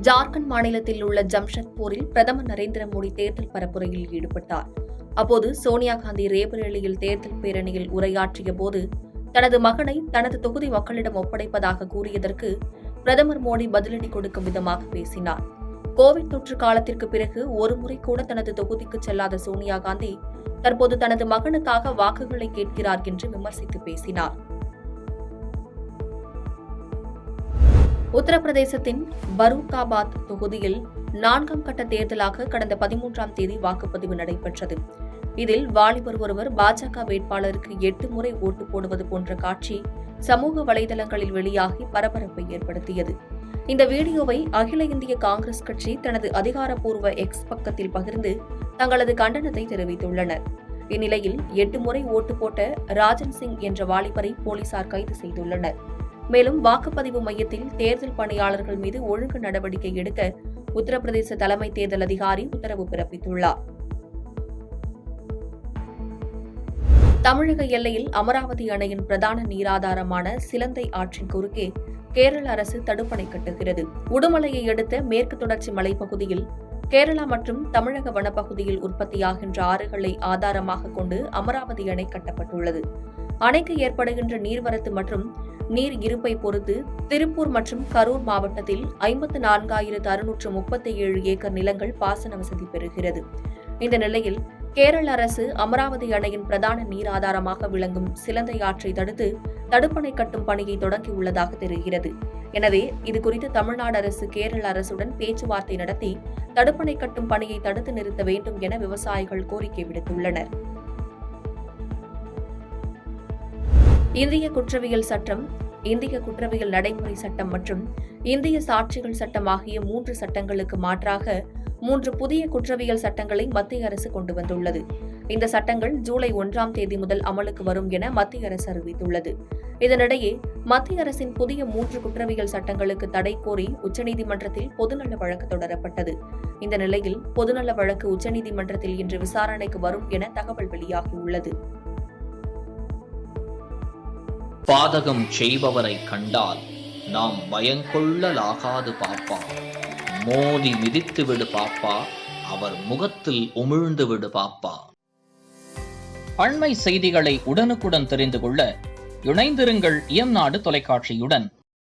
ஜார்க்கண்ட் மாநிலத்தில் உள்ள ஜம்ஷெட்பூரில் பிரதமர் நரேந்திர மோடி தேர்தல் பரப்புரையில் ஈடுபட்டார். அப்போது சோனியா காந்தி ரேபரேலியில் தேர்தல் பேரணியில் உரையாற்றிய போது தனது மகனை தனது தொகுதி மக்களிடம் ஒப்படைப்பதாக கூறியதற்கு பிரதமர் மோடி பதிலடி கொடுக்கும் விதமாக பேசினார். கோவிட் தொற்று காலத்திற்கு பிறகு ஒருமுறை கூட தனது தொகுதிக்கு செல்லாத சோனியா காந்தி தற்போது தனது மகனுக்காக வாக்குகளை கேட்கிறார் என்று விமர்சித்து பேசினார். உத்தரப்பிரதேசத்தின் பரூக்காபாத் தொகுதியில் 4ஆம் கட்ட தேர்தலாக கடந்த 13ஆம் தேதி வாக்குப்பதிவு நடைபெற்றது. இதில் வாலிபர் ஒருவர் பாஜக வேட்பாளருக்கு 8 முறை ஓட்டு போடுவது போன்ற காட்சி சமூக வலைதளங்களில் வெளியாகி பரபரப்பை ஏற்படுத்தியது. இந்த வீடியோவை அகில இந்திய காங்கிரஸ் கட்சி தனது அதிகாரப்பூர்வ எக்ஸ் பக்கத்தில் பகிர்ந்து தங்களது கண்டனத்தை தெரிவித்துள்ளனர். இந்நிலையில் 8 முறை ஓட்டு போட்ட ராஜன் சிங் என்ற வாலிபரை போலீசார் கைது செய்துள்ளனர். மேலும் வாக்குப்பதிவு மையத்தில் தேர்தல் பணியாளர்கள் மீது ஒழுங்கு நடவடிக்கை எடுக்க உத்தரப்பிரதேச தலைமை தேர்தல் அதிகாரி உத்தரவு பிறப்பித்துள்ளார். தமிழக எல்லையில் அமராவதி அணையின் பிரதான நீராதாரமான சிலந்தை ஆற்றின் குறுக்கே கேரள அரசு தடுப்பணை கட்டுகிறது. உடுமலையை அடுத்த மேற்கு தொடர்ச்சி மலைப்பகுதியில் கேரளா மற்றும் தமிழக வனப்பகுதியில் உற்பத்தியாகின்ற ஆறுகளை ஆதாரமாக கொண்டு அமராவதி அணை கட்டப்பட்டுள்ளது. அணைக்கு ஏற்படுகின்ற நீர்வரத்து மற்றும் நீர் இருப்பை பொறுத்து திருப்பூர் மற்றும் கரூர் மாவட்டத்தில் 54,637 ஏக்கர் நிலங்கள் பாசன வசதி பெறுகிறது. இந்த நிலையில் கேரள அரசு அமராவதி அணையின் பிரதான நீர் ஆதாரமாக விளங்கும் சிலந்தை ஆற்றை தடுத்து தடுப்பணை கட்டும் பணியை தொடங்கியுள்ளதாக தெரிகிறது. எனவே இதுகுறித்து தமிழ்நாடு அரசு கேரள அரசுடன் பேச்சுவார்த்தை நடத்தி தடுப்பணை கட்டும் பணியை தடுத்து நிறுத்த வேண்டும் என விவசாயிகள் கோரிக்கை விடுத்துள்ளனர். இந்திய குற்றவியல் சட்டம், இந்திய குற்றவியல் நடைமுறை சட்டம் மற்றும் இந்திய சாட்சிகள் சட்டம் ஆகிய 3 சட்டங்களுக்கு மாற்றாக 3 புதிய குற்றவியல் சட்டங்களை மத்திய அரசு கொண்டு வந்துள்ளது. இந்த சட்டங்கள் ஜூலை 1ஆம் தேதி முதல் அமலுக்கு வரும் என மத்திய அரசு அறிவித்துள்ளது. இதனிடையே மத்திய அரசின் புதிய 3 குற்றவியல் சட்டங்களுக்கு தடை கோரி உச்சநீதிமன்றத்தில் பொதுநல வழக்கு தொடரப்பட்டது. இந்த நிலையில் பொதுநல வழக்கு உச்சநீதிமன்றத்தில் இன்று விசாரணைக்கு வரும் என தகவல் வெளியாகியுள்ளது. பாதகம் செய்பவரை கண்டால் நாம் பயங்கொள்ளலாகாது பாப்பா, மோதி மிதித்து விடு பாப்பா, அவர் முகத்தில் உமிழ்ந்து விடு பாப்பா. அண்மை செய்திகளை உடனுக்குடன் தெரிந்து கொள்ள இணைந்திருங்கள் இயம்நாடு தொலைக்காட்சியுடன்.